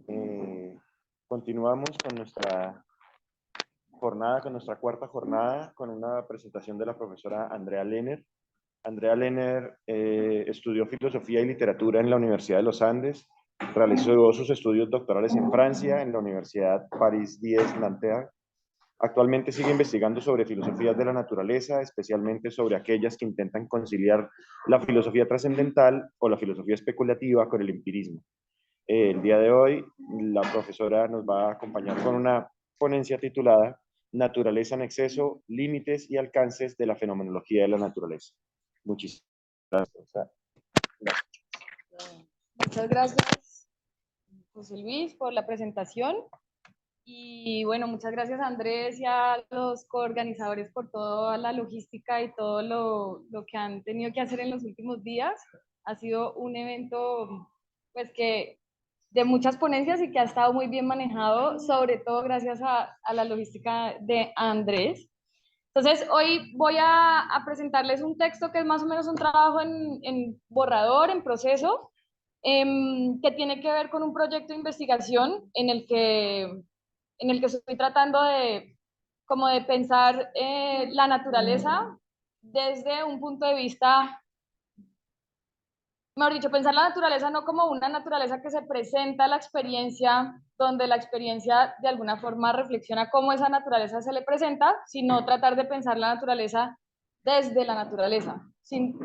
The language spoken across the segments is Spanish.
Eh, Continuamos con nuestra jornada, con nuestra cuarta jornada, con una presentación de la profesora Andrea Lehner. Andrea Lehner estudió filosofía y literatura en la Universidad de los Andes, realizó sus estudios doctorales en Francia, en la Universidad Paris 10 Nanterre. Actualmente sigue investigando sobre filosofías de la naturaleza, especialmente sobre aquellas que intentan conciliar la filosofía trascendental o la filosofía especulativa con el empirismo. El día de hoy, la profesora nos va a acompañar con una ponencia titulada Naturaleza en exceso, límites y alcances de la fenomenología de la naturaleza. Muchísimas gracias. Muchas gracias, José Luis, por la presentación. Y bueno, muchas gracias a Andrés y a los coorganizadores por toda la logística y todo lo que han tenido que hacer en los últimos días. Ha sido un evento pues que de muchas ponencias y que ha estado muy bien manejado, sobre todo gracias a la logística de Andrés. Entonces, hoy voy a presentarles un texto que es más o menos un trabajo en borrador, en proceso, que tiene que ver con un proyecto de investigación en el que estoy tratando de, como de pensar la naturaleza desde un punto de vista, mejor dicho, pensar la naturaleza no como una naturaleza que se presenta a la experiencia, donde la experiencia de alguna forma reflexiona cómo esa naturaleza se le presenta, sino tratar de pensar la naturaleza desde la naturaleza, sin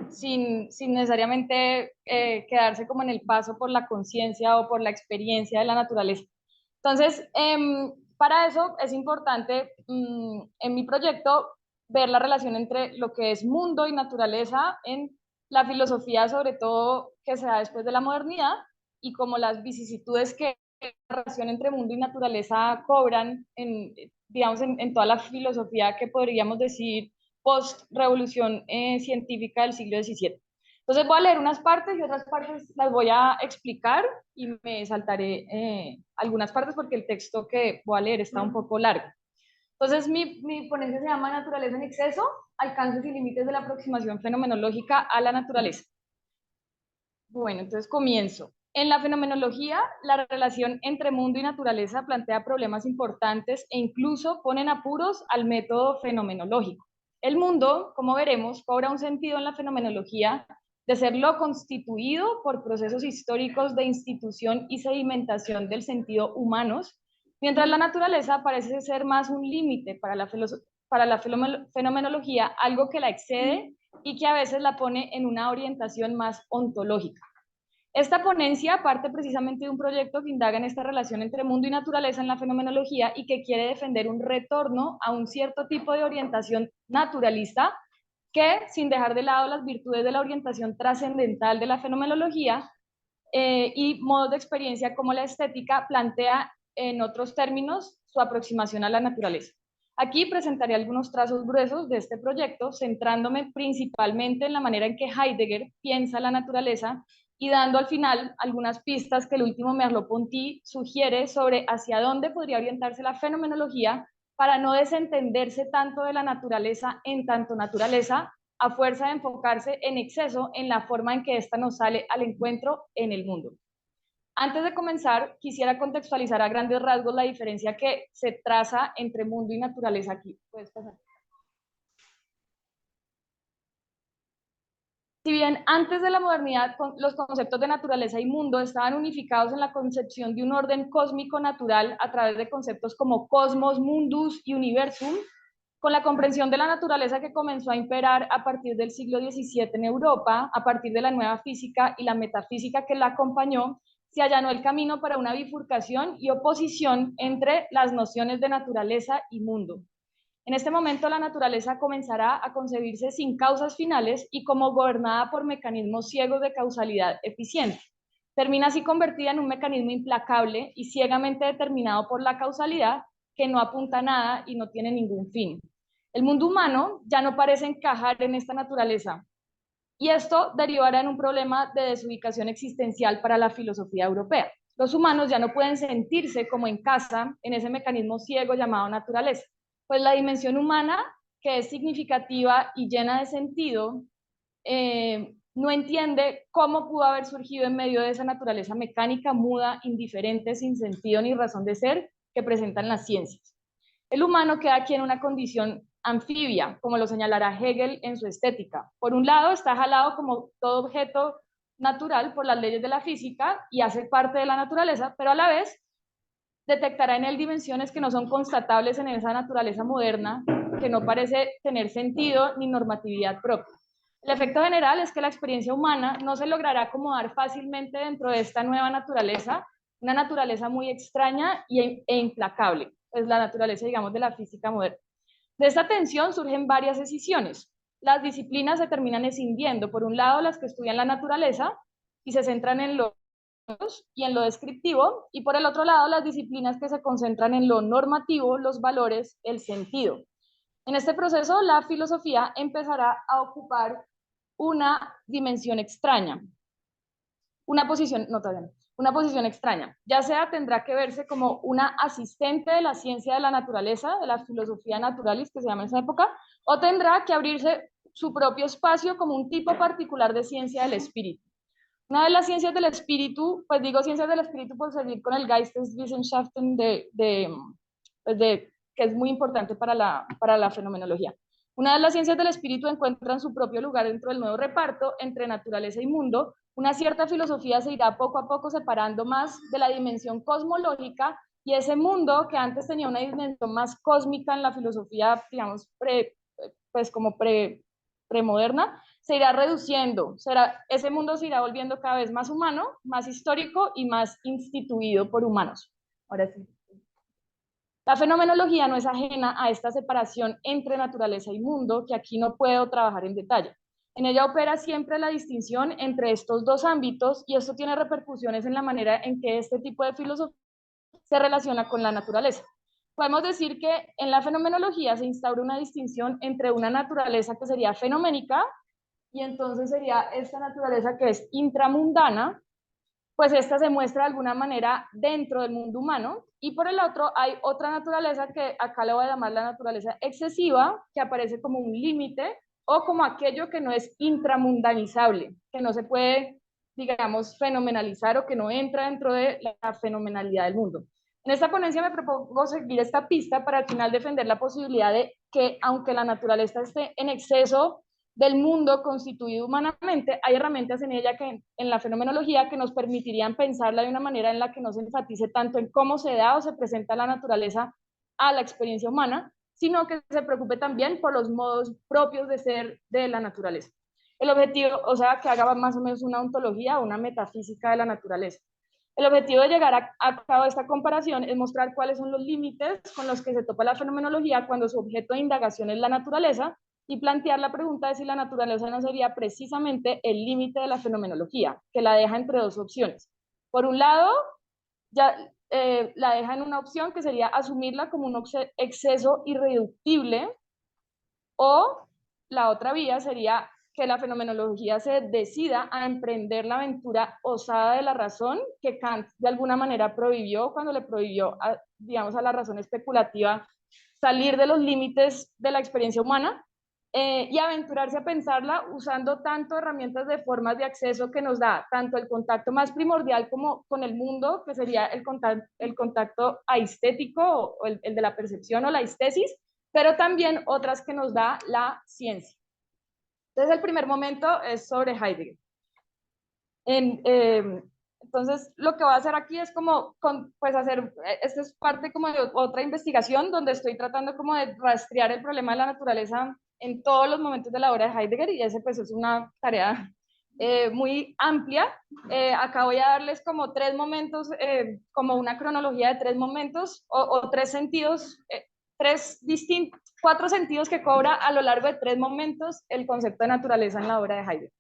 necesariamente quedarse como en el paso por la conciencia o por la experiencia de la naturaleza. Entonces, para eso es importante en mi proyecto ver la relación entre lo que es mundo y naturaleza en la filosofía, sobre todo que se da después de la modernidad, y como las vicisitudes que la relación entre mundo y naturaleza cobran digamos, en toda la filosofía que podríamos decir post-revolución científica del siglo XVII. Entonces voy a leer unas partes y otras partes las voy a explicar y me saltaré algunas partes porque el texto que voy a leer está un poco largo. Entonces mi ponencia se llama Naturaleza en exceso, alcances y límites de la aproximación fenomenológica a la naturaleza. Bueno, entonces comienzo. En la fenomenología, la relación entre mundo y naturaleza plantea problemas importantes e incluso pone en apuros al método fenomenológico. El mundo, como veremos, cobra un sentido en la fenomenología de ser lo constituido por procesos históricos de institución y sedimentación del sentido humanos, mientras la naturaleza parece ser más un límite para la fenomenología, algo que la excede y que a veces la pone en una orientación más ontológica. Esta ponencia parte precisamente de un proyecto que indaga en esta relación entre mundo y naturaleza en la fenomenología y que quiere defender un retorno a un cierto tipo de orientación naturalista que, sin dejar de lado las virtudes de la orientación trascendental de la fenomenología y modos de experiencia como la estética, plantea en otros términos su aproximación a la naturaleza. Aquí presentaré algunos trazos gruesos de este proyecto, centrándome principalmente en la manera en que Heidegger piensa la naturaleza y dando al final algunas pistas que el último Merleau-Ponty sugiere sobre hacia dónde podría orientarse la fenomenología para no desentenderse tanto de la naturaleza en tanto naturaleza, a fuerza de enfocarse en exceso en la forma en que ésta nos sale al encuentro en el mundo. Antes de comenzar, quisiera contextualizar a grandes rasgos la diferencia que se traza entre mundo y naturaleza aquí. ¿Puedes pasar? Si bien antes de la modernidad los conceptos de naturaleza y mundo estaban unificados en la concepción de un orden cósmico natural a través de conceptos como cosmos, mundus y universum, con la comprensión de la naturaleza que comenzó a imperar a partir del siglo XVII en Europa, a partir de la nueva física y la metafísica que la acompañó, se allanó el camino para una bifurcación y oposición entre las nociones de naturaleza y mundo. En este momento la naturaleza comenzará a concebirse sin causas finales y como gobernada por mecanismos ciegos de causalidad eficiente. Termina así convertida en un mecanismo implacable y ciegamente determinado por la causalidad que no apunta a nada y no tiene ningún fin. El mundo humano ya no parece encajar en esta naturaleza y esto derivará en un problema de desubicación existencial para la filosofía europea. Los humanos ya no pueden sentirse como en casa en ese mecanismo ciego llamado naturaleza, pues la dimensión humana, que es significativa y llena de sentido, no entiende cómo pudo haber surgido en medio de esa naturaleza mecánica, muda, indiferente, sin sentido ni razón de ser que presentan las ciencias. El humano queda aquí en una condición anfibia, como lo señalará Hegel en su Estética. Por un lado, está jalado como todo objeto natural por las leyes de la física y hace parte de la naturaleza, pero a la vez detectará en él dimensiones que no son constatables en esa naturaleza moderna, que no parece tener sentido ni normatividad propia. El efecto general es que la experiencia humana no se logrará acomodar fácilmente dentro de esta nueva naturaleza, una naturaleza muy extraña e implacable, es la naturaleza, digamos, de la física moderna. De esta tensión surgen varias decisiones. Las disciplinas se terminan escindiendo, por un lado las que estudian la naturaleza y se centran en lo y en lo descriptivo, y por el otro lado las disciplinas que se concentran en lo normativo, los valores, el sentido. En este proceso la filosofía empezará a ocupar una dimensión extraña, una posición, no todavía no, una posición extraña, ya sea tendrá que verse como una asistente de la ciencia de la naturaleza, de la filosofía naturalis que se llama en esa época, o tendrá que abrirse su propio espacio como un tipo particular de ciencia del espíritu. Una de las ciencias del espíritu, pues digo ciencias del espíritu por seguir con el Geisteswissenschaften que es muy importante para la fenomenología. Una de las ciencias del espíritu encuentran su propio lugar dentro del nuevo reparto entre naturaleza y mundo. Una cierta filosofía se irá poco a poco separando más de la dimensión cosmológica y ese mundo que antes tenía una dimensión más cósmica en la filosofía, digamos, premoderna, se irá reduciendo, ese mundo se irá volviendo cada vez más humano, más histórico y más instituido por humanos. Ahora sí. La fenomenología no es ajena a esta separación entre naturaleza y mundo, que aquí no puedo trabajar en detalle. En ella opera siempre la distinción entre estos dos ámbitos y esto tiene repercusiones en la manera en que este tipo de filosofía se relaciona con la naturaleza. Podemos decir que en la fenomenología se instaura una distinción entre una naturaleza que sería fenoménica y entonces sería esta naturaleza que es intramundana, pues esta se muestra de alguna manera dentro del mundo humano, y por el otro hay otra naturaleza que acá le voy a llamar la naturaleza excesiva, que aparece como un límite o como aquello que no es intramundanizable, que no se puede, digamos, fenomenalizar o que no entra dentro de la fenomenalidad del mundo. En esta ponencia me propongo seguir esta pista para al final defender la posibilidad de que, aunque la naturaleza esté en exceso del mundo constituido humanamente, hay herramientas en ella que en la fenomenología que nos permitirían pensarla de una manera en la que no se enfatice tanto en cómo se da o se presenta la naturaleza a la experiencia humana, sino que se preocupe también por los modos propios de ser de la naturaleza. El objetivo, o sea, que haga más o menos una ontología o una metafísica de la naturaleza. El objetivo de llegar a cabo esta comparación es mostrar cuáles son los límites con los que se topa la fenomenología cuando su objeto de indagación es la naturaleza, y plantear la pregunta de si la naturaleza no sería precisamente el límite de la fenomenología, que la deja entre dos opciones. Por un lado, ya la deja en una opción que sería asumirla como un exceso irreductible, o la otra vía sería que la fenomenología se decida a emprender la aventura osada de la razón que Kant de alguna manera prohibió cuando le prohibió, digamos, a la razón especulativa salir de los límites de la experiencia humana, y aventurarse a pensarla usando tanto herramientas de formas de acceso que nos da tanto el contacto más primordial como con el mundo, que sería el contacto aestético o el de la percepción o la estesis, pero también otras que nos da la ciencia. Entonces el primer momento es sobre Heidegger. Entonces, lo que voy a hacer aquí es como, pues hacer, esta es parte como de otra investigación donde estoy tratando como de rastrear el problema de la naturaleza en todos los momentos de la obra de Heidegger, y ese pues es una tarea muy amplia. Acá voy a darles como tres momentos, como una cronología de tres momentos o tres sentidos, cuatro sentidos que cobra a lo largo de tres momentos el concepto de naturaleza en la obra de Heidegger.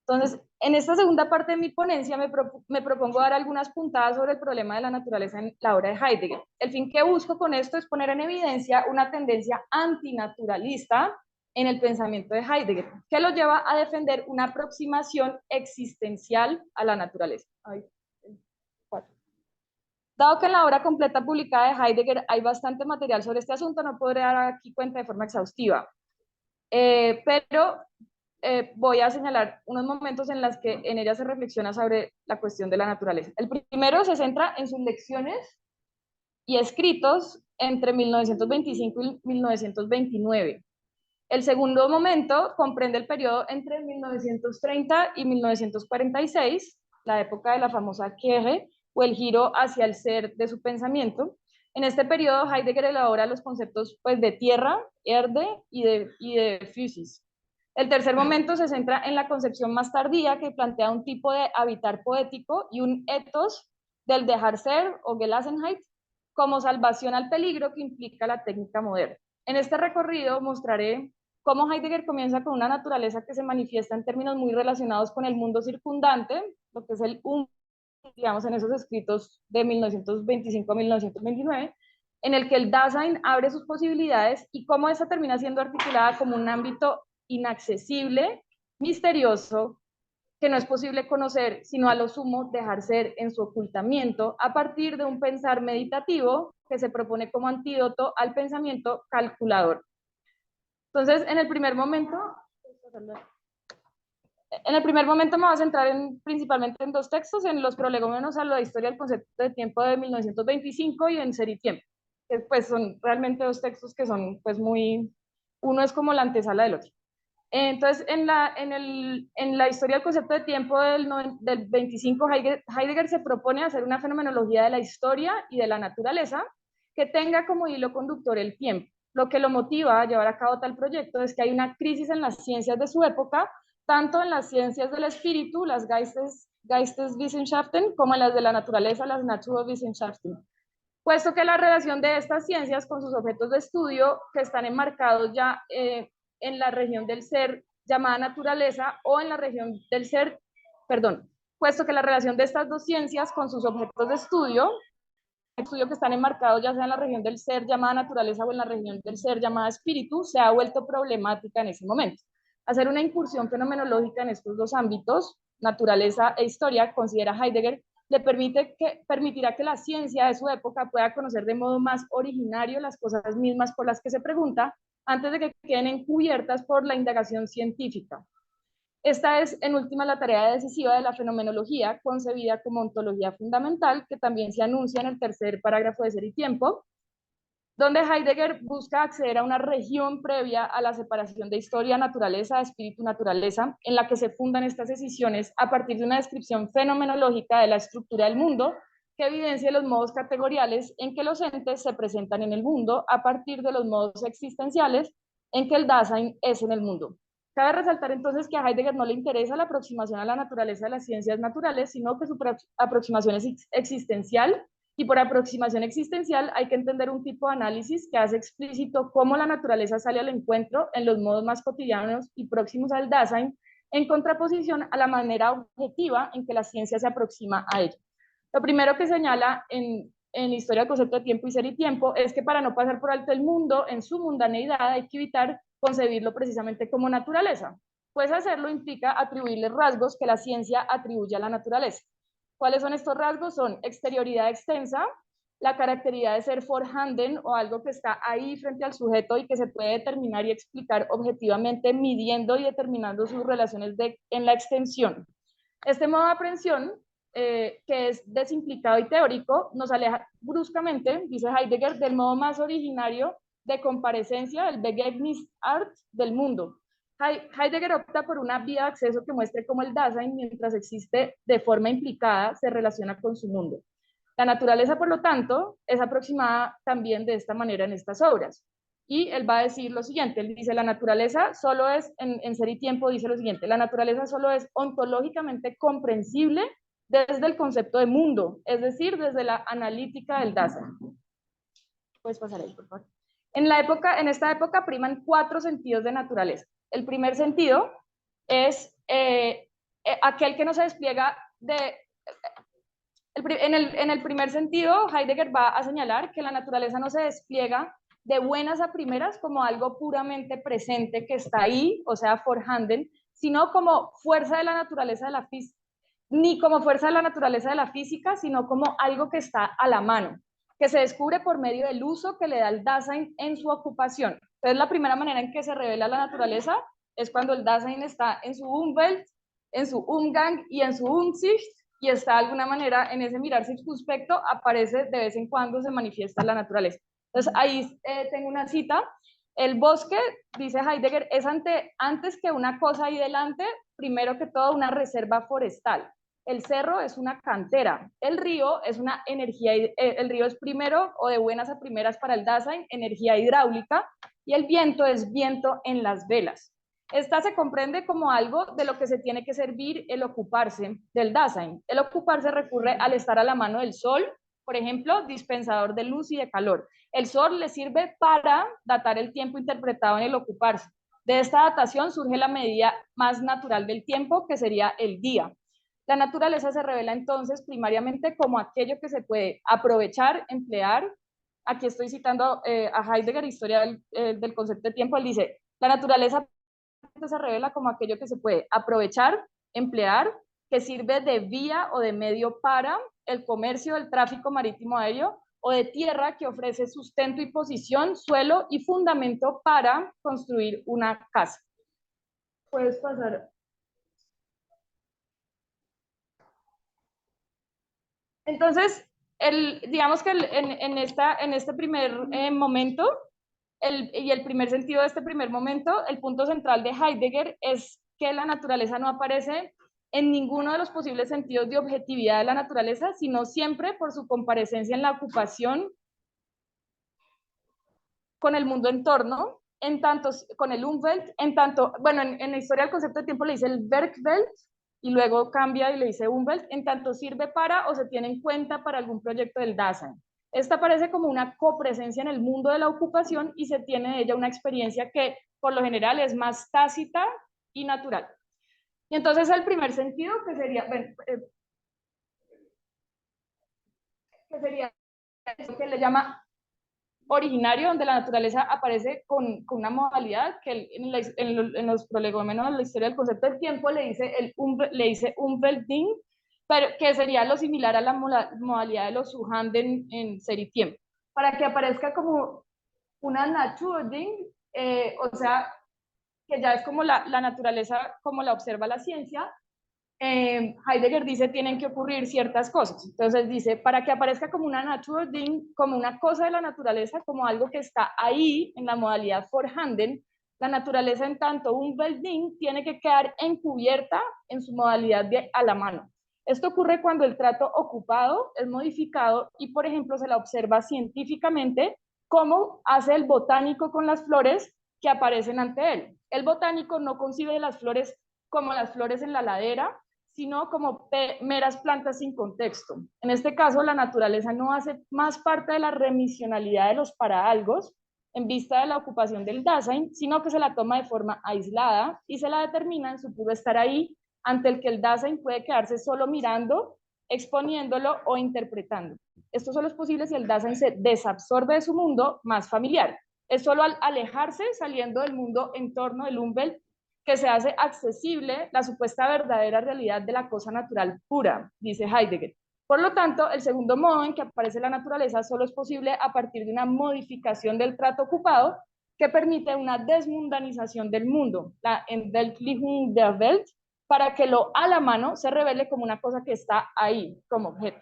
Entonces, en esta segunda parte de mi ponencia me propongo dar algunas puntadas sobre el problema de la naturaleza en la obra de Heidegger. El fin que busco con esto es poner en evidencia una tendencia antinaturalista en el pensamiento de Heidegger, que lo lleva a defender una aproximación existencial a la naturaleza. Dado que en la obra completa publicada de Heidegger hay bastante material sobre este asunto, no podré dar aquí cuenta de forma exhaustiva. Pero voy a señalar unos momentos en los que en ella se reflexiona sobre la cuestión de la naturaleza. El primero se centra en sus lecciones y escritos entre 1925 y 1929. El segundo momento comprende el periodo entre 1930 y 1946, la época de la famosa Kehre, o el giro hacia el ser de su pensamiento. En este periodo, Heidegger elabora los conceptos pues, de tierra, Erde y de physis. El tercer momento se centra en la concepción más tardía que plantea un tipo de habitar poético y un ethos del dejar ser o Gelassenheit como salvación al peligro que implica la técnica moderna. En este recorrido mostraré cómo Heidegger comienza con una naturaleza que se manifiesta en términos muy relacionados con el mundo circundante, lo que es el digamos, en esos escritos de 1925 a 1929, en el que el Dasein abre sus posibilidades y cómo esa termina siendo articulada como un ámbito inaccesible, misterioso, que no es posible conocer, sino a lo sumo dejar ser en su ocultamiento a partir de un pensar meditativo que se propone como antídoto al pensamiento calculador. Entonces, en el primer momento me voy a centrar principalmente en dos textos, en los prolegómenos a la historia del concepto de tiempo de 1925 y en Ser y Tiempo, que pues son realmente dos textos que son pues muy, uno es como la antesala del otro. Entonces, en la historia del concepto de tiempo del 25, Heidegger se propone hacer una fenomenología de la historia y de la naturaleza que tenga como hilo conductor el tiempo. Lo que lo motiva a llevar a cabo tal proyecto es que hay una crisis en las ciencias de su época, tanto en las ciencias del espíritu, las Geisteswissenschaften, como en las de la naturaleza, las Naturwissenschaften. Puesto que la relación de estas ciencias con sus objetos de estudio, que están enmarcados ya en la región del ser llamada naturaleza o en la región del ser, perdón, puesto que la relación de estas dos ciencias con sus objetos de estudio que están enmarcados ya sea en la región del ser llamada naturaleza o en la región del ser llamada espíritu, se ha vuelto problemática en ese momento. Hacer una incursión fenomenológica en estos dos ámbitos, naturaleza e historia, considera Heidegger, le permitirá que la ciencia de su época pueda conocer de modo más originario las cosas mismas por las que se pregunta, antes de que queden encubiertas por la indagación científica. Esta es, en última, la tarea decisiva de la fenomenología, concebida como ontología fundamental, que también se anuncia en el tercer parágrafo de Ser y Tiempo, donde Heidegger busca acceder a una región previa a la separación de historia, naturaleza, espíritu, naturaleza, en la que se fundan estas decisiones a partir de una descripción fenomenológica de la estructura del mundo, que evidencia los modos categoriales en que los entes se presentan en el mundo a partir de los modos existenciales en que el Dasein es en el mundo. Cabe resaltar entonces que a Heidegger no le interesa la aproximación a la naturaleza de las ciencias naturales, sino que su aproximación es existencial, y por aproximación existencial hay que entender un tipo de análisis que hace explícito cómo la naturaleza sale al encuentro en los modos más cotidianos y próximos al Dasein, en contraposición a la manera objetiva en que la ciencia se aproxima a ella. Lo primero que señala en Historia del concepto de tiempo y Ser y Tiempo es que para no pasar por alto el mundo en su mundaneidad hay que evitar concebirlo precisamente como naturaleza, pues hacerlo implica atribuirle rasgos que la ciencia atribuye a la naturaleza. ¿Cuáles son estos rasgos? Son exterioridad extensa, la característica de ser vorhanden o algo que está ahí frente al sujeto y que se puede determinar y explicar objetivamente midiendo y determinando sus relaciones en la extensión. Este modo de aprehensión, que es desimplicado y teórico, nos aleja bruscamente, dice Heidegger, del modo más originario de comparecencia del Begegnisart del mundo. Heidegger opta por una vía de acceso que muestre cómo el Dasein, mientras existe de forma implicada, se relaciona con su mundo. La naturaleza, por lo tanto, es aproximada también de esta manera en estas obras. Y él va a decir lo siguiente, él dice, la naturaleza solo es, en Ser y Tiempo dice lo siguiente, la naturaleza solo es ontológicamente comprensible desde el concepto de mundo, es decir, desde la analítica del Dasein. Puedes pasar ahí, por favor. En esta época priman 4 sentidos de naturaleza. El primer sentido es aquel que no se despliega en el primer sentido, Heidegger va a señalar que la naturaleza no se despliega de buenas a primeras como algo puramente presente que está ahí, o sea, vorhanden, sino como fuerza de la naturaleza de la física, ni como fuerza de la naturaleza de la física, sino como algo que está a la mano, que se descubre por medio del uso que le da el Dasein en su ocupación. Entonces, la primera manera en que se revela la naturaleza es cuando el Dasein está en su Umwelt, en su Umgang y en su Umsicht, y está de alguna manera en ese mirar circunspecto, aparece de vez en cuando, se manifiesta la naturaleza. Entonces ahí tengo una cita. El bosque, dice Heidegger, es antes que una cosa ahí delante, primero que todo una reserva forestal. El cerro es una cantera, el río es una energía, el río es primero o de buenas a primeras para el Dasein, energía hidráulica, y el viento es viento en las velas. Esta se comprende como algo de lo que se tiene que servir el ocuparse del Dasein. El ocuparse recurre al estar a la mano del sol, por ejemplo, dispensador de luz y de calor. El sol le sirve para datar el tiempo interpretado en el ocuparse. De esta datación surge la medida más natural del tiempo, que sería el día. La naturaleza se revela entonces primariamente como aquello que se puede aprovechar, emplear. Aquí estoy citando a Heidegger, Historia del concepto de tiempo. Él dice, la naturaleza se revela como aquello que se puede aprovechar, emplear, que sirve de vía o de medio para el comercio, el tráfico marítimo aéreo, o de tierra que ofrece sustento y posición, suelo y fundamento para construir una casa. Puedes pasar. Entonces, digamos que en este primer momento, el primer sentido de este primer momento, el punto central de Heidegger es que la naturaleza no aparece en ninguno de los posibles sentidos de objetividad de la naturaleza, sino siempre por su comparecencia en la ocupación con el mundo en torno, en tanto con el Umwelt, en tanto, bueno, en la historia del concepto de tiempo le dice el Werkwelt, y luego cambia y le dice Umwelt, en tanto sirve para o se tiene en cuenta para algún proyecto del Dasein. Esta aparece como una copresencia en el mundo de la ocupación y se tiene de ella una experiencia que por lo general es más tácita y natural. Y entonces el primer sentido, que sería, bueno, que sería eso que le llama originario, donde la naturaleza aparece con una modalidad que en los prolegómenos de la historia del concepto del tiempo le dice Umweltding, pero que sería lo similar a la modalidad de los Zuhanden en Ser y Tiempo, para que aparezca como una Naturding, o sea, que ya es como la naturaleza como la observa la ciencia. Heidegger dice tienen que ocurrir ciertas cosas. Entonces dice, para que aparezca como una Naturding, como una cosa de la naturaleza, como algo que está ahí en la modalidad vorhanden, la naturaleza en tanto un Umweltding tiene que quedar encubierta en su modalidad de a la mano. Esto ocurre cuando el trato ocupado es modificado y, por ejemplo, se la observa científicamente cómo hace el botánico con las flores que aparecen ante él. El botánico no concibe las flores como las flores en la ladera, sino como meras plantas sin contexto. En este caso, la naturaleza no hace más parte de la remisionalidad de los paraalgos en vista de la ocupación del Dasein, sino que se la toma de forma aislada y se la determina en su puro estar ahí, ante el que el Dasein puede quedarse solo mirando, exponiéndolo o interpretando. Esto solo es posible si el Dasein se desabsorbe de su mundo más familiar. Es solo al alejarse, saliendo del mundo en torno del Umwelt, que se hace accesible la supuesta verdadera realidad de la cosa natural pura, dice Heidegger. Por lo tanto, el segundo modo en que aparece la naturaleza solo es posible a partir de una modificación del trato ocupado que permite una desmundanización del mundo, la Entweltlichung der Welt, para que lo a la mano se revele como una cosa que está ahí, como objeto.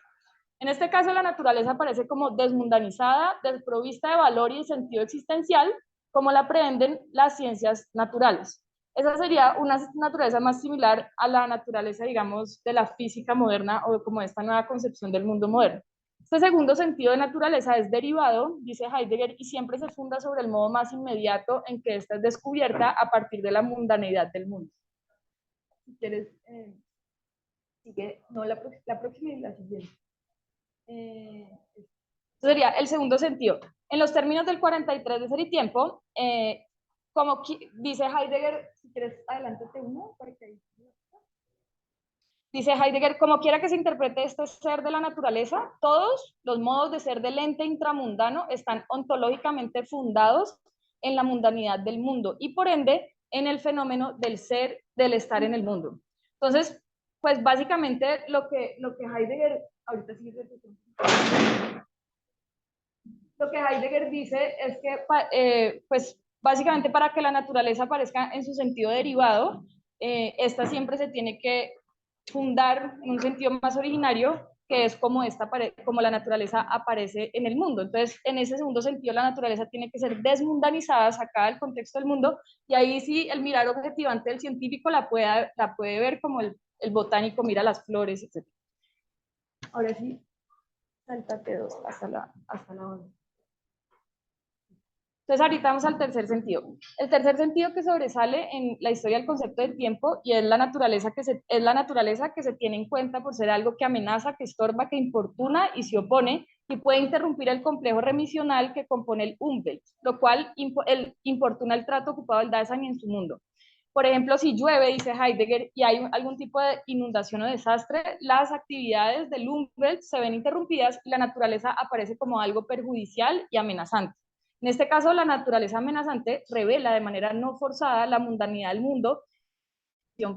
En este caso, la naturaleza aparece como desmundanizada, desprovista de valor y sentido existencial, como la prevenden las ciencias naturales. Esa sería una naturaleza más similar a la naturaleza, digamos, de la física moderna o como esta nueva concepción del mundo moderno. Este segundo sentido de naturaleza es derivado, dice Heidegger, y siempre se funda sobre el modo más inmediato en que esta es descubierta a partir de la mundaneidad del mundo. Si quieres, sigue, no, la próxima y la siguiente. Sería el segundo sentido. En los términos del 43 de Ser y Tiempo, como dice Heidegger, si quieres, adelántate uno, porque dice Heidegger, como quiera que se interprete este ser de la naturaleza, todos los modos de ser del ente intramundano están ontológicamente fundados en la mundanidad del mundo y por ende en el fenómeno del ser, del estar en el mundo. Entonces, pues básicamente lo que Heidegger, ahorita sí, lo que Heidegger dice es que pues básicamente para que la naturaleza aparezca en su sentido derivado, esta siempre se tiene que fundar en un sentido más originario, que es como, como la naturaleza aparece en el mundo. Entonces, en ese segundo sentido, la naturaleza tiene que ser desmundanizada, sacada del contexto del mundo, y ahí sí el mirar objetivante del científico la puede ver como el botánico mira las flores, etc. Ahora sí, sáltate dos hasta la 11. Entonces ahorita vamos al tercer sentido. El tercer sentido que sobresale en la historia del concepto del tiempo y es la naturaleza que se tiene en cuenta por ser algo que amenaza, que estorba, que importuna y se opone y puede interrumpir el complejo remisional que compone el Umwelt, lo cual importuna el trato ocupado del Dasein en su mundo. Por ejemplo, si llueve, dice Heidegger, y hay algún tipo de inundación o desastre, las actividades del Umwelt se ven interrumpidas y la naturaleza aparece como algo perjudicial y amenazante. En este caso, la naturaleza amenazante revela de manera no forzada la mundanidad del mundo,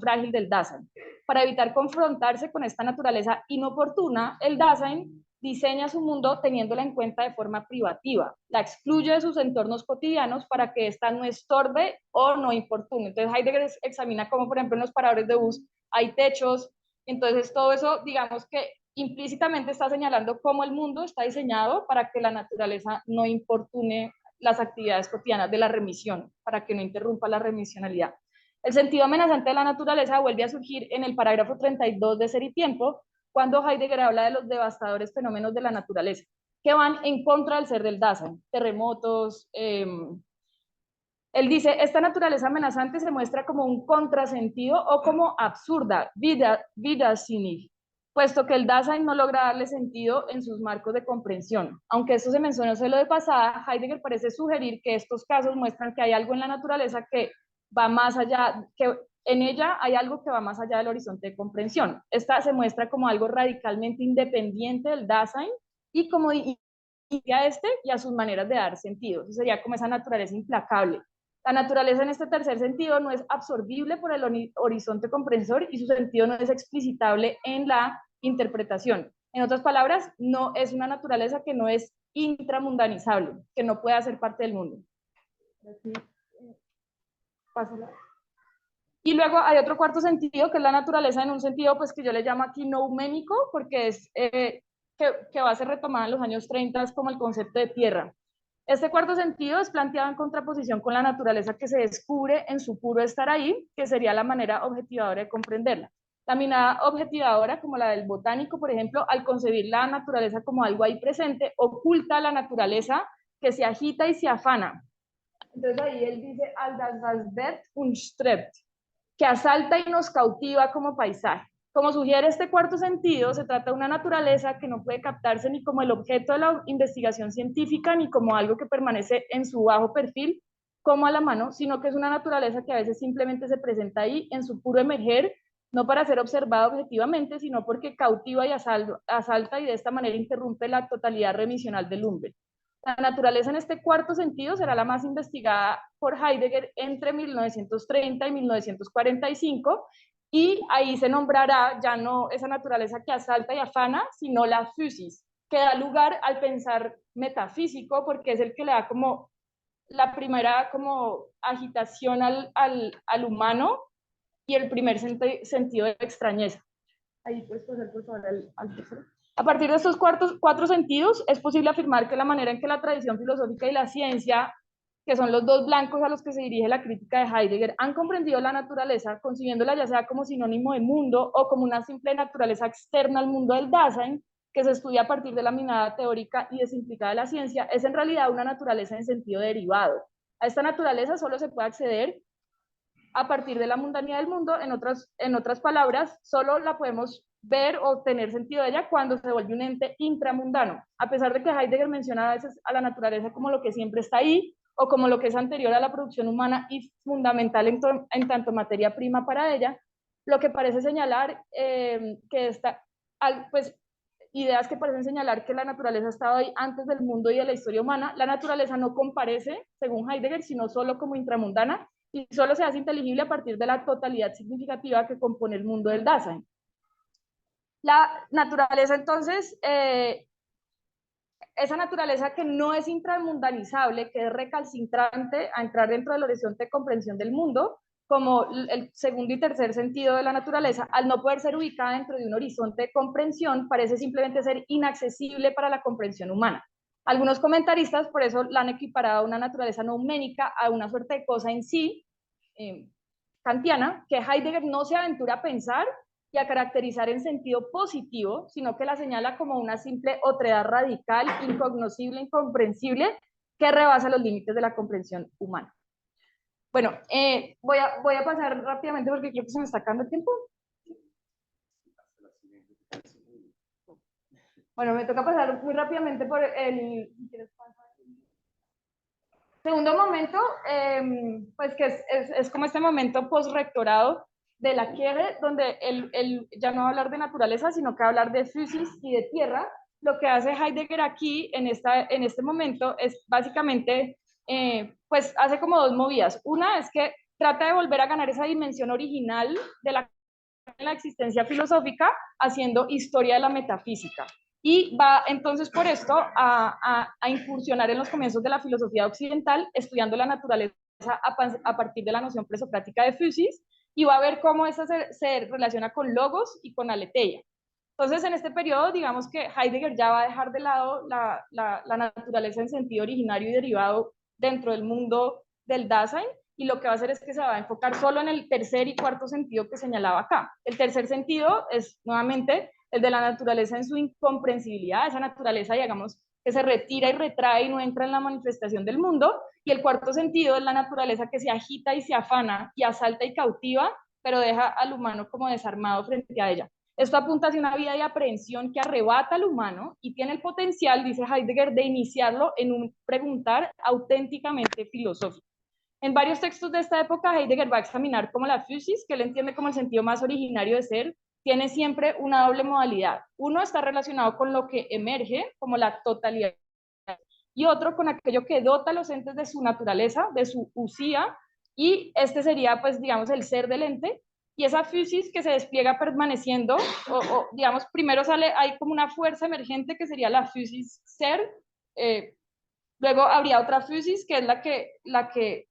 frágil del Dasein. Para evitar confrontarse con esta naturaleza inoportuna, el Dasein diseña su mundo teniéndola en cuenta de forma privativa, la excluye de sus entornos cotidianos para que ésta no estorbe o no importune. Entonces Heidegger examina cómo, por ejemplo, en los paradores de bus hay techos, entonces todo eso, digamos que implícitamente está señalando cómo el mundo está diseñado para que la naturaleza no importune las actividades cotidianas de la remisión, para que no interrumpa la remisionalidad. El sentido amenazante de la naturaleza vuelve a surgir en el parágrafo 32 de Ser y Tiempo, cuando Heidegger habla de los devastadores fenómenos de la naturaleza, que van en contra del ser del Dasein, terremotos. Él dice, esta naturaleza amenazante se muestra como un contrasentido o como absurda, vida sin, puesto que el Dasein no logra darle sentido en sus marcos de comprensión. Aunque esto se mencionó solo de pasada, Heidegger parece sugerir que estos casos muestran que hay algo en la naturaleza que va más allá, que en ella hay algo que va más allá del horizonte de comprensión. Esta se muestra como algo radicalmente independiente del Dasein y como a este y a sus maneras de dar sentido. Eso sería como esa naturaleza implacable. La naturaleza en este tercer sentido no es absorbible por el horizonte comprensor y su sentido no es explicitable en la interpretación. En otras palabras, no es una naturaleza que no es intramundanizable, que no puede ser parte del mundo. Y luego hay otro cuarto sentido, que es la naturaleza en un sentido pues que yo le llamo aquí nouménico, porque es que va a ser retomada en los años 30 como el concepto de tierra. Este cuarto sentido es planteado en contraposición con la naturaleza que se descubre en su puro estar ahí, que sería la manera objetivadora de comprenderla. La mirada objetivadora, como la del botánico, por ejemplo, al concebir la naturaleza como algo ahí presente, oculta la naturaleza que se agita y se afana. Entonces ahí él dice, al das Welt und strebt, que asalta y nos cautiva como paisaje. Como sugiere este cuarto sentido, se trata de una naturaleza que no puede captarse ni como el objeto de la investigación científica, ni como algo que permanece en su bajo perfil, como a la mano, sino que es una naturaleza que a veces simplemente se presenta ahí en su puro emerger, no para ser observada objetivamente, sino porque cautiva y asalta y de esta manera interrumpe la totalidad remisional del Umwelt. La naturaleza en este cuarto sentido será la más investigada por Heidegger entre 1930 y 1945, y ahí se nombrará ya no esa naturaleza que asalta y afana, sino la physis, que da lugar al pensar metafísico, porque es el que le da como la primera como agitación al humano y el primer sentido de extrañeza. Ahí puedes pasar por favor al tercero. A partir de estos cuatro sentidos, es posible afirmar que la manera en que la tradición filosófica y la ciencia, que son los dos blancos a los que se dirige la crítica de Heidegger, han comprendido la naturaleza, concibiéndola ya sea como sinónimo de mundo o como una simple naturaleza externa al mundo del Dasein, que se estudia a partir de la mirada teórica y desimplificada de la ciencia, es en realidad una naturaleza en sentido derivado. A esta naturaleza solo se puede acceder a partir de la mundanidad del mundo, en otras palabras, solo la podemos ver o tener sentido de ella cuando se vuelve un ente intramundano. A pesar de que Heidegger menciona a veces a la naturaleza como lo que siempre está ahí, o como lo que es anterior a la producción humana y fundamental en tanto materia prima para ella, lo que parece señalar que está, pues, ideas que parecen señalar que la naturaleza ha estado ahí antes del mundo y de la historia humana, la naturaleza no comparece, según Heidegger, sino solo como intramundana, y solo se hace inteligible a partir de la totalidad significativa que compone el mundo del Dasein. La naturaleza, entonces, esa naturaleza que no es intramundanizable, que es recalcitrante a entrar dentro del horizonte de comprensión del mundo, como el segundo y tercer sentido de la naturaleza, al no poder ser ubicada dentro de un horizonte de comprensión, parece simplemente ser inaccesible para la comprensión humana. Algunos comentaristas por eso la han equiparado a una naturaleza nouménica, a una suerte de cosa en sí, kantiana, que Heidegger no se aventura a pensar y a caracterizar en sentido positivo, sino que la señala como una simple otredad radical, incognoscible, incomprensible, que rebasa los límites de la comprensión humana. Bueno, voy a pasar rápidamente porque creo que se me está acabando el tiempo. Bueno, me toca pasar muy rápidamente por el segundo momento, pues que es como este momento post-rectorado de Laquerre, donde él ya no va a hablar de naturaleza, sino que va a hablar de physis y de tierra. Lo que hace Heidegger aquí, en este momento, es básicamente, pues hace como dos movidas. Una es que trata de volver a ganar esa dimensión original de la existencia filosófica, haciendo historia de la metafísica. Y va entonces por esto a incursionar en los comienzos de la filosofía occidental, estudiando la naturaleza a partir de la noción presocrática de physis, y va a ver cómo esa se relaciona con logos y con aletheia. Entonces, en este periodo, digamos que Heidegger ya va a dejar de lado la naturaleza en sentido originario y derivado dentro del mundo del Dasein, y lo que va a hacer es que se va a enfocar solo en el tercer y cuarto sentido que señalaba acá. El tercer sentido es, nuevamente, el de la naturaleza en su incomprensibilidad, esa naturaleza, digamos, que se retira y retrae y no entra en la manifestación del mundo, y el cuarto sentido es la naturaleza que se agita y se afana y asalta y cautiva, pero deja al humano como desarmado frente a ella. Esto apunta hacia una vida de aprehensión que arrebata al humano y tiene el potencial, dice Heidegger, de iniciarlo en un preguntar auténticamente filosófico. En varios textos de esta época, Heidegger va a examinar cómo la physis, que él entiende como el sentido más originario de ser, tiene siempre una doble modalidad. Uno está relacionado con lo que emerge, como la totalidad, y otro con aquello que dota a los entes de su naturaleza, de su usía, y este sería, pues, digamos, el ser del ente, y esa physis que se despliega permaneciendo, digamos, primero sale, hay como una fuerza emergente que sería la physis ser, luego habría otra physis que es la que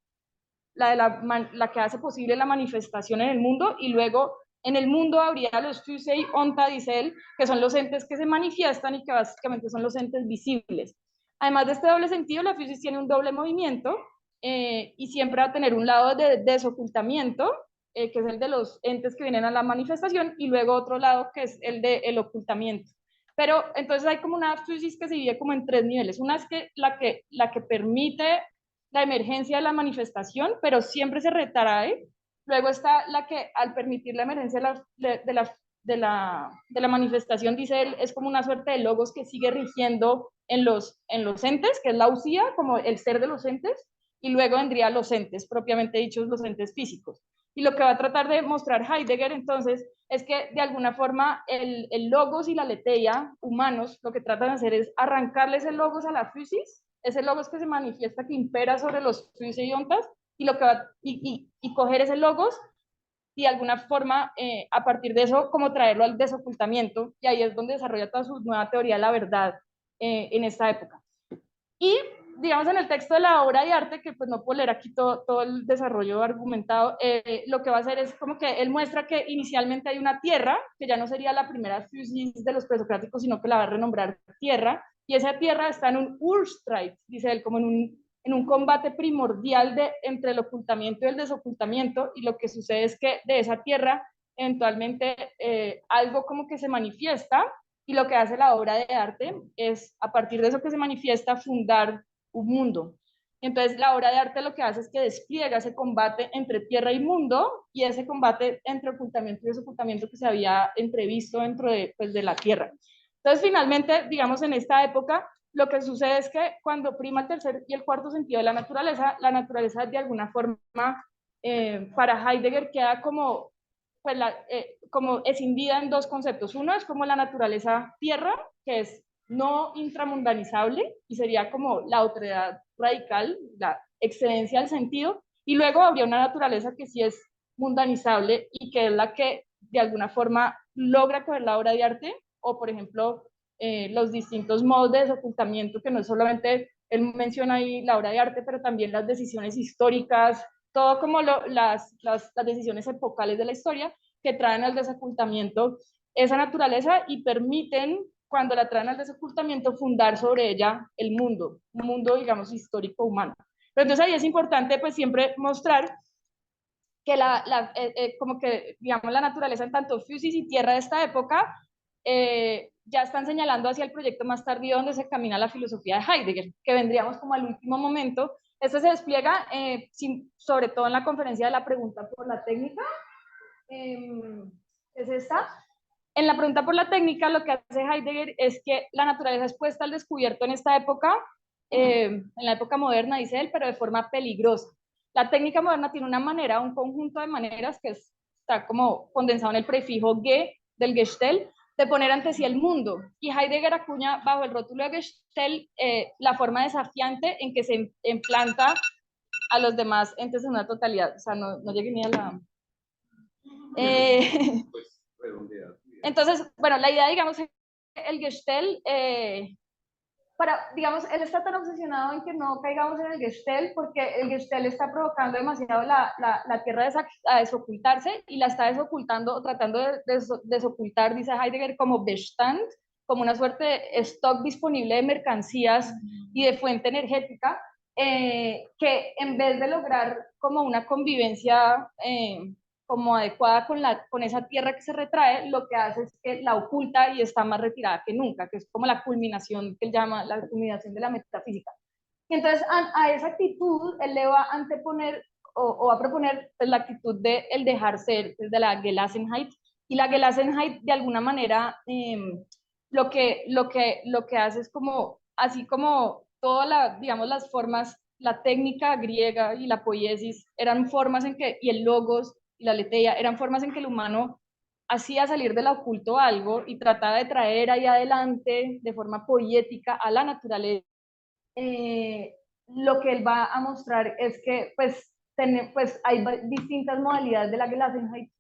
hace posible la manifestación en el mundo, y luego en el mundo habría los Physei Onta, dice él, que son los entes que se manifiestan y que básicamente son los entes visibles. Además de este doble sentido, la physis tiene un doble movimiento y siempre va a tener un lado de desocultamiento, que es el de los entes que vienen a la manifestación, y luego otro lado que es el del ocultamiento. Pero entonces hay como una physis que se divide como en tres niveles. Una es que la que permite la emergencia de la manifestación, pero siempre se retrae. Luego está la que, al permitir la emergencia de la manifestación, dice él, es como una suerte de logos que sigue rigiendo en los entes, que es la usía, como el ser de los entes, y luego vendrían los entes, propiamente dichos, los entes físicos. Y lo que va a tratar de mostrar Heidegger, entonces, es que de alguna forma el logos y la aletheia humanos lo que tratan de hacer es arrancarles el logos a la physis, ese logos que se manifiesta, que impera sobre los ontas, y lo que va y coger ese logos y de alguna forma a partir de eso como traerlo al desocultamiento, y ahí es donde desarrolla toda su nueva teoría de la verdad en esta época. Y digamos en el texto de la obra de arte, que pues no puedo leer aquí todo el desarrollo argumentado, lo que va a hacer es como que él muestra que inicialmente hay una tierra, que ya no sería la primera physis de los presocráticos, sino que la va a renombrar tierra, y esa tierra está en un Urstreit, dice él, como en un combate primordial entre el ocultamiento y el desocultamiento, y lo que sucede es que de esa tierra eventualmente algo como que se manifiesta, y lo que hace la obra de arte es, a partir de eso que se manifiesta, fundar un mundo. Entonces la obra de arte lo que hace es que despliega ese combate entre tierra y mundo, y ese combate entre ocultamiento y desocultamiento que se había entrevisto dentro de la tierra. Entonces finalmente, digamos, en esta época, lo que sucede es que cuando prima el tercer y el cuarto sentido de la naturaleza de alguna forma para Heidegger queda como, pues como escindida en dos conceptos. Uno es como la naturaleza tierra, que es no intramundanizable y sería como la otredad radical, la excedencia del sentido, y luego habría una naturaleza que sí es mundanizable y que es la que de alguna forma logra coger la obra de arte, o por ejemplo los distintos modos de desocultamiento, que no es solamente, él menciona ahí la obra de arte, pero también las decisiones históricas, todo como las decisiones epocales de la historia que traen al desocultamiento esa naturaleza y permiten, cuando la traen al desocultamiento, fundar sobre ella el mundo, un mundo, digamos, histórico humano. Pero entonces ahí es importante pues siempre mostrar que como que, digamos, la naturaleza en tanto Fusis y Tierra de esta época ya están señalando hacia el proyecto más tardío donde se camina la filosofía de Heidegger, que vendríamos como al último momento. Esto se despliega sobre todo en la conferencia de la pregunta por la técnica, es esta. En la pregunta por la técnica, lo que hace Heidegger es que la naturaleza es puesta al descubierto en esta época, en la época moderna, dice él, pero de forma peligrosa. La técnica moderna tiene una manera, un conjunto de maneras que está como condensado en el prefijo ge del Gestell, de poner ante sí el mundo. Y Heidegger acuña bajo el rótulo de Gestell la forma desafiante en que se implanta a los demás entes en una totalidad. O sea, no llegué ni a la... Entonces, bueno, la idea, digamos, el Gestell, digamos, él está tan obsesionado en que no caigamos en el Gestell porque el Gestell está provocando demasiado la Tierra a desocultarse y la está desocultando, tratando de desocultar, dice Heidegger, como Bestand, como una suerte de stock disponible de mercancías y de fuente energética, que en vez de lograr como una convivencia como adecuada con esa tierra que se retrae, lo que hace es que la oculta y está más retirada que nunca, que es como la culminación que él llama la culminación de la metafísica. Y entonces a esa actitud él le va a anteponer o va a proponer pues, la actitud de el dejar ser, pues, de la Gelassenheit, y la Gelassenheit de alguna manera lo que hace es como, así como todas digamos, las formas, la técnica griega y la poiesis eran formas en que, y el logos y la aletheia, eran formas en que el humano hacía salir del oculto algo y trataba de traer ahí adelante de forma poética a la naturaleza. Lo que él va a mostrar es que pues hay distintas modalidades de la Gelassenheit,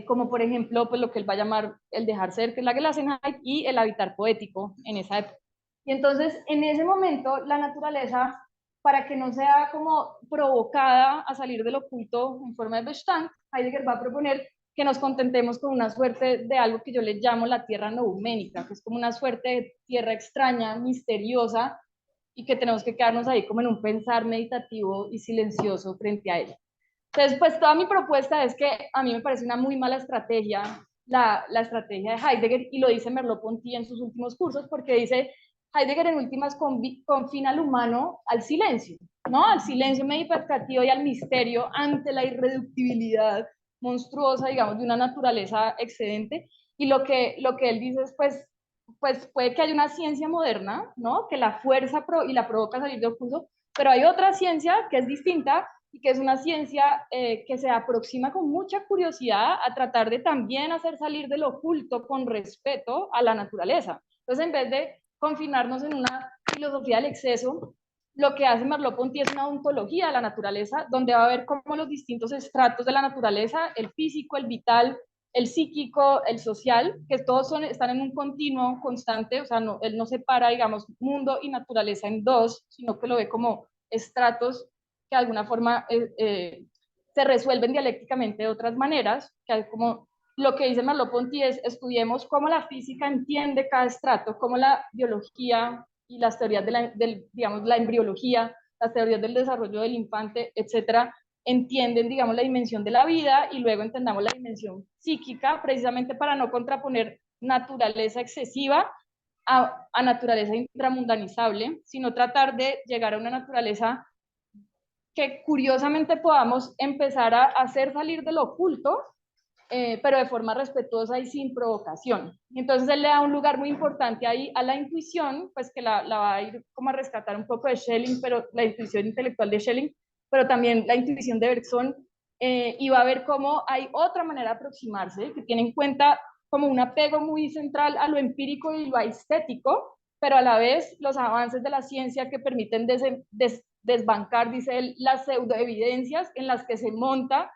como por ejemplo pues lo que él va a llamar el dejar ser, que es la Gelassenheit, y el habitar poético en esa época. Y entonces en ese momento la naturaleza, para que no sea como provocada a salir del oculto en forma de Bestand, Heidegger va a proponer que nos contentemos con una suerte de algo que yo le llamo la tierra nouménica, que es como una suerte de tierra extraña, misteriosa, y que tenemos que quedarnos ahí como en un pensar meditativo y silencioso frente a ella. Entonces, pues toda mi propuesta es que a mí me parece una muy mala estrategia la estrategia de Heidegger, y lo dice Merleau-Ponty en sus últimos cursos, porque dice, Heidegger en últimas confina al humano al silencio, ¿no? Al silencio meditativo y al misterio ante la irreductibilidad monstruosa, digamos, de una naturaleza excedente, y lo que él dice es, pues puede que haya una ciencia moderna, ¿no? Que la fuerza y la provoca a salir de oculto, pero hay otra ciencia que es distinta y que es una ciencia que se aproxima con mucha curiosidad a tratar de también hacer salir del oculto con respeto a la naturaleza. Entonces, en vez de confinarnos en una filosofía del exceso, lo que hace Merleau-Ponty es una ontología de la naturaleza, donde va a ver cómo los distintos estratos de la naturaleza, el físico, el vital, el psíquico, el social, que todos están en un continuo constante, o sea, él no separa, digamos, mundo y naturaleza en dos, sino que lo ve como estratos que de alguna forma se resuelven dialécticamente de otras maneras, que hay como lo que dice Merleau-Ponty es estudiemos cómo la física entiende cada estrato, cómo la biología y las teorías digamos, la embriología, las teorías del desarrollo del infante, etcétera, entienden, digamos, la dimensión de la vida, y luego entendamos la dimensión psíquica, precisamente para no contraponer naturaleza excesiva a naturaleza intramundanizable, sino tratar de llegar a una naturaleza que curiosamente podamos empezar a hacer salir de lo oculto, pero de forma respetuosa y sin provocación. Entonces él le da un lugar muy importante ahí a la intuición, pues que la va a ir como a rescatar un poco de Schelling, pero la intuición intelectual de Schelling, pero también la intuición de Bergson, y va a ver cómo hay otra manera de aproximarse, que tiene en cuenta como un apego muy central a lo empírico y lo estético, pero a la vez los avances de la ciencia que permiten desbancar, dice él, las pseudoevidencias en las que se monta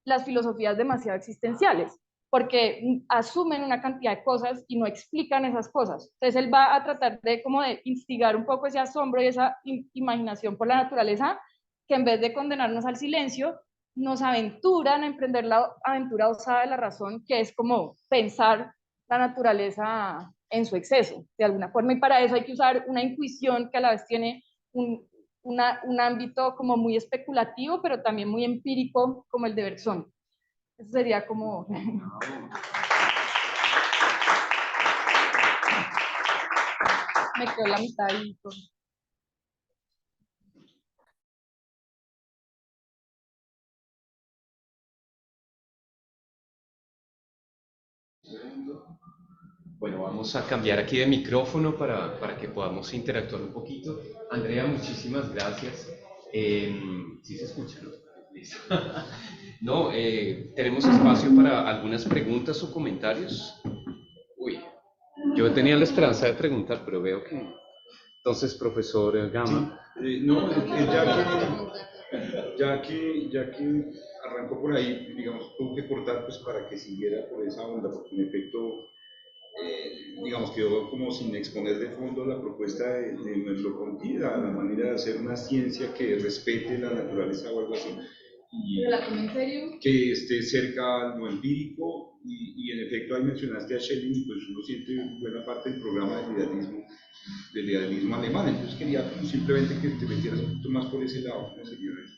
las filosofías demasiado existenciales. porque asumen una cantidad de cosas y no explican esas cosas. Entonces él va a tratar de como de instigar un poco ese asombro y esa imaginación por la naturaleza, que en vez de condenarnos al silencio, nos aventuran a emprender la aventura osada de la razón, que es como pensar la naturaleza en su exceso, de alguna forma, y para eso hay que usar una intuición que a la vez tiene un ámbito como muy especulativo, pero también muy empírico, como el de Bergson. Eso sería como... Me quedó la mitad ahí. Bueno, vamos a cambiar aquí de micrófono para que podamos interactuar un poquito. Andrea, muchísimas gracias. ¿Sí se escucha, no? Listo. No, tenemos espacio para algunas preguntas o comentarios. Uy, yo tenía la esperanza de preguntar, pero veo que... Entonces, profesor Gama. Sí, no, ya que arrancó por ahí, digamos, tuvo que cortar pues para que siguiera por esa onda, porque en efecto, digamos, quedó como sin exponer de fondo la propuesta de Merleau-Ponty, la manera de hacer una ciencia que respete la naturaleza o algo así. ¿Pero la tomé en serio? Que esté cerca a lo empírico, y en efecto ahí mencionaste a Schelling, y pues uno siente buena parte del programa del idealismo alemán. Entonces quería simplemente que te metieras un poquito más por ese lado, ¿cómo sería eso?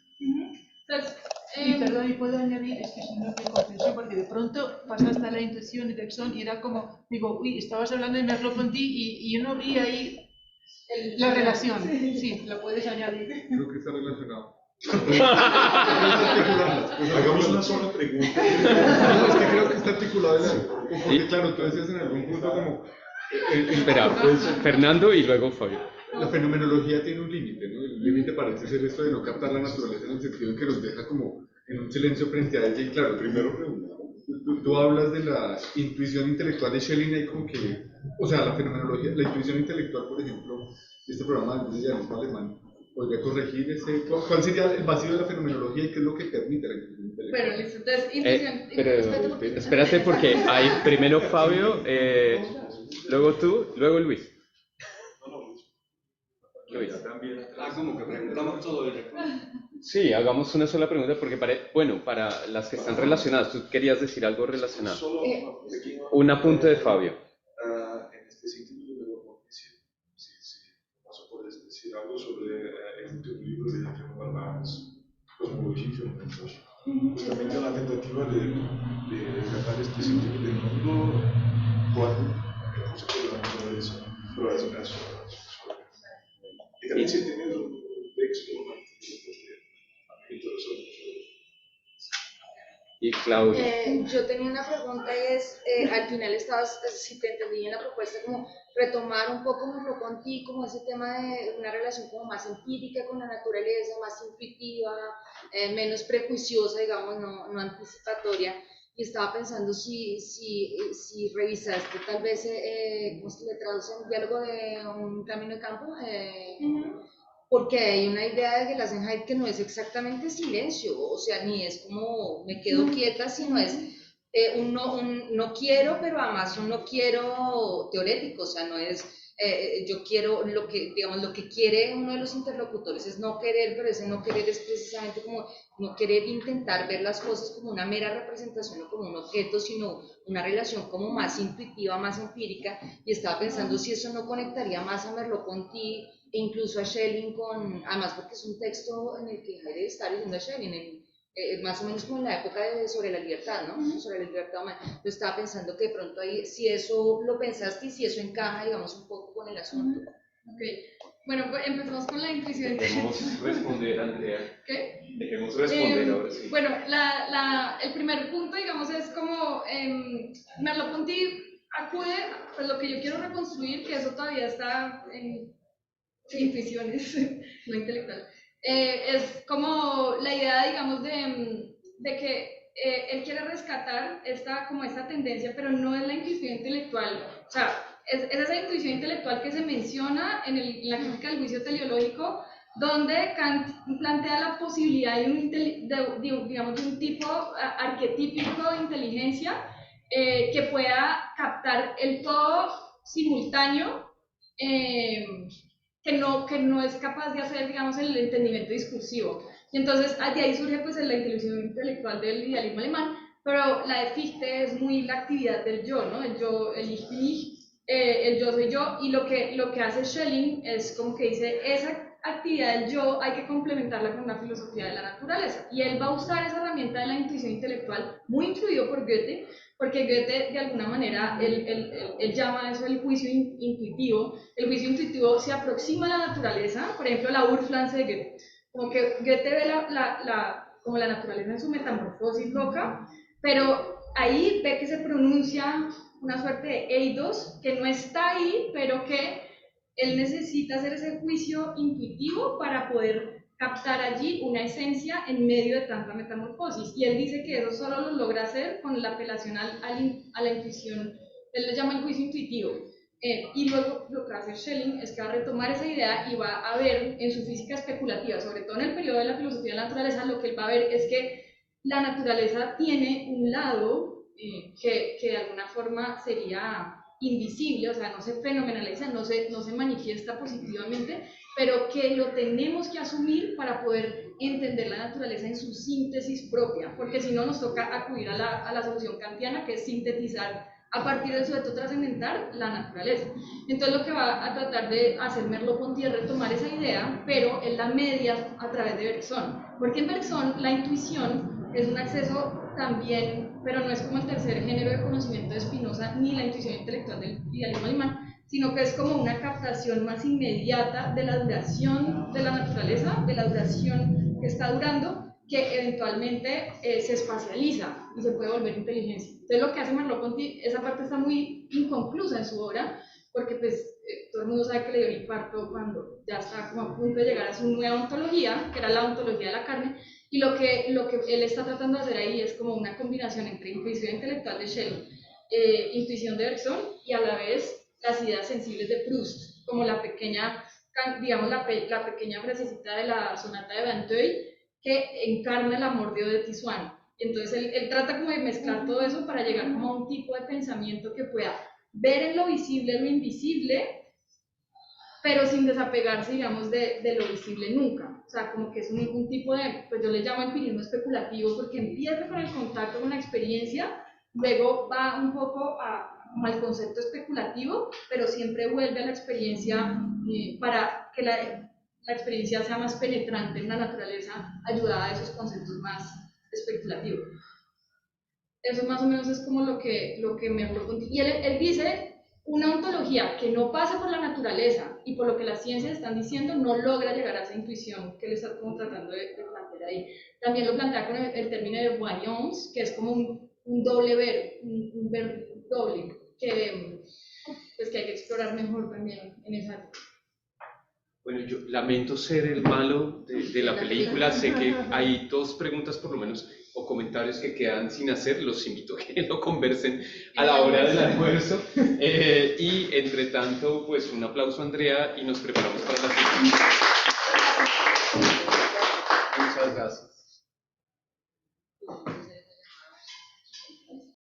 Entonces, y perdón, y puedo añadir, es que si no te confusión, porque de pronto pasaste a la intuición de Bergson y era como, digo, uy, estabas hablando de Merleau-Ponty y yo no vi ahí la relación. Sí, lo puedes añadir. Creo que está relacionado. Hagamos una sola pregunta. No, es que creo que está articulado en algo. Porque claro, tú decías en algún punto como... Espera, pues Fernando y luego Fabio. La fenomenología tiene un límite, ¿no? El límite parece ser esto de no captar la naturaleza en el sentido en que nos deja como en un silencio frente a ella. Y claro, primero tú hablas de la intuición intelectual de Schelling y como que, o sea, la fenomenología, la intuición intelectual, por ejemplo, de este programa del idealismo alemán, podría corregir ese, ¿cuál sería el vacío de la fenomenología y qué es lo que permite la intuición intelectual? bueno, listo, entonces, intuición. Pero espérate porque hay primero Fabio, luego tú, luego Luis. Luis. Como que preguntamos todo el Sí, hagamos una sola pregunta porque para las que están relacionadas, tú querías decir algo relacionado. Solo Un apunte de Fabio. en este sentido, yo debo decir, si paso por decir algo sobre un libro de Jean Barnes, Cosmología y Fenomenología. Justamente la tentativa de tratar este sentido del mundo con el concepto de la naturaleza, pero es una sola. Y también se tiene un texto, Y Claudia. Yo tenía una pregunta y es, al final estabas, si te entendí en la propuesta, como retomar un poco Merleau-Ponty, como ese tema de una relación como más empírica con la naturaleza, más intuitiva, menos prejuiciosa, digamos, no anticipatoria. Y estaba pensando si revisaste tal vez, ¿cómo se le traduce? Un diálogo de un camino de campo. Porque hay una idea de Gelassenheit que no es exactamente silencio, o sea, ni es como me quedo quieta, sino es un no quiero, pero además un no quiero teorético, o sea, no es yo quiero lo que, digamos, lo que quiere uno de los interlocutores es no querer, pero ese no querer es precisamente como no querer intentar ver las cosas como una mera representación o como un objeto, sino una relación como más intuitiva, más empírica, y estaba pensando si eso no conectaría más a Merleau-Ponty e incluso a Schelling además porque es un texto en el que Heidegger está leyendo a Schelling, más o menos como en la época sobre la libertad, ¿no? Sobre la libertad humana. Yo estaba pensando que de pronto ahí, si eso lo pensaste y si eso encaja, digamos, un poco con el asunto. Ok, bueno, pues empezamos con la intuición. Dejemos responder, Andrea. ¿Qué? Dejemos responder ahora sí. Bueno, el primer punto, digamos, es como Merleau-Ponty acude, pues lo que yo quiero reconstruir, que eso todavía está en intuiciones, no intelectual. Es como la idea, digamos, de que él quiere rescatar esta tendencia, pero no es la intuición intelectual, o sea, es esa intuición intelectual que se menciona en la crítica del juicio teleológico, donde Kant plantea la posibilidad de un tipo arquetípico de inteligencia, que pueda captar el todo simultáneo, que no es capaz de hacer, digamos, el entendimiento discursivo. Y entonces, de ahí surge pues la inteligencia intelectual del idealismo alemán, pero la de Fichte es muy la actividad del yo, ¿no? El yo, el ich bin ich, el yo soy yo, y lo que hace Schelling es como que dice, esa actividad del yo hay que complementarla con una filosofía de la naturaleza, y él va a usar esa herramienta de la intuición intelectual, muy influido por Goethe, porque Goethe de alguna manera, él llama eso el juicio intuitivo. El juicio intuitivo se aproxima a la naturaleza, por ejemplo la Urpflanze de Goethe, como que Goethe ve como la naturaleza en su metamorfosis loca, pero ahí ve que se pronuncia una suerte de eidos, que no está ahí, pero que él necesita hacer ese juicio intuitivo para poder captar allí una esencia en medio de tanta metamorfosis. Y él dice que eso solo lo logra hacer con la apelación a la intuición, él le llama el juicio intuitivo. Y luego lo que va a hacer Schelling es que va a retomar esa idea y va a ver en su física especulativa, sobre todo en el periodo de la filosofía de la naturaleza, lo que él va a ver es que la naturaleza tiene un lado que de alguna forma sería invisible, o sea, no se fenomenaliza, no se manifiesta positivamente, pero que lo tenemos que asumir para poder entender la naturaleza en su síntesis propia, porque si no nos toca acudir a la solución kantiana, que es sintetizar a partir del sujeto trascendental la naturaleza. Entonces lo que va a tratar de hacer Merleau-Ponty es retomar esa idea, pero en la media a través de Bergson, porque en Bergson la intuición es un acceso también, pero no es como el tercer género de conocimiento de Spinoza ni la intuición intelectual del idealismo alemán, sino que es como una captación más inmediata de la duración de la naturaleza, de la duración que está durando, que eventualmente se espacializa y se puede volver inteligencia. Entonces lo que hace Merleau-Ponty, esa parte está muy inconclusa en su obra, porque pues todo el mundo sabe que le dio el infarto cuando ya está como a punto de llegar a su nueva ontología, que era la ontología de la carne, y lo que él está tratando de hacer ahí es como una combinación entre intuición intelectual de Schelling, intuición de Bergson, y a la vez las ideas sensibles de Proust, como la pequeña, digamos, la pequeña frasecita de la sonata de Vinteuil, que encarna el amor de Odette Swann. Entonces él trata como de mezclar todo eso para llegar como a un tipo de pensamiento que pueda ver en lo visible lo invisible, pero sin desapegarse, digamos, de lo visible nunca. O sea, como que es un tipo de, pues yo le llamo empirismo especulativo, porque empieza con el contacto con la experiencia, luego va un poco al concepto especulativo, pero siempre vuelve a la experiencia para que la experiencia sea más penetrante en la naturaleza, ayudada a esos conceptos más especulativos. Eso más o menos es como lo que Merleau-Ponty, y él dice, una ontología que no pasa por la naturaleza y por lo que las ciencias están diciendo no logra llegar a esa intuición que él está como tratando de plantear ahí. También lo plantea con el término de voyance, que es como un doble ver, un ver doble, pues que hay que explorar mejor también en esa. Bueno, yo lamento ser el malo de la película, sé que hay dos preguntas por lo menos o comentarios que quedan sin hacer, los invito a que lo conversen a la hora del almuerzo y entre tanto pues un aplauso a Andrea y nos preparamos para la siguiente.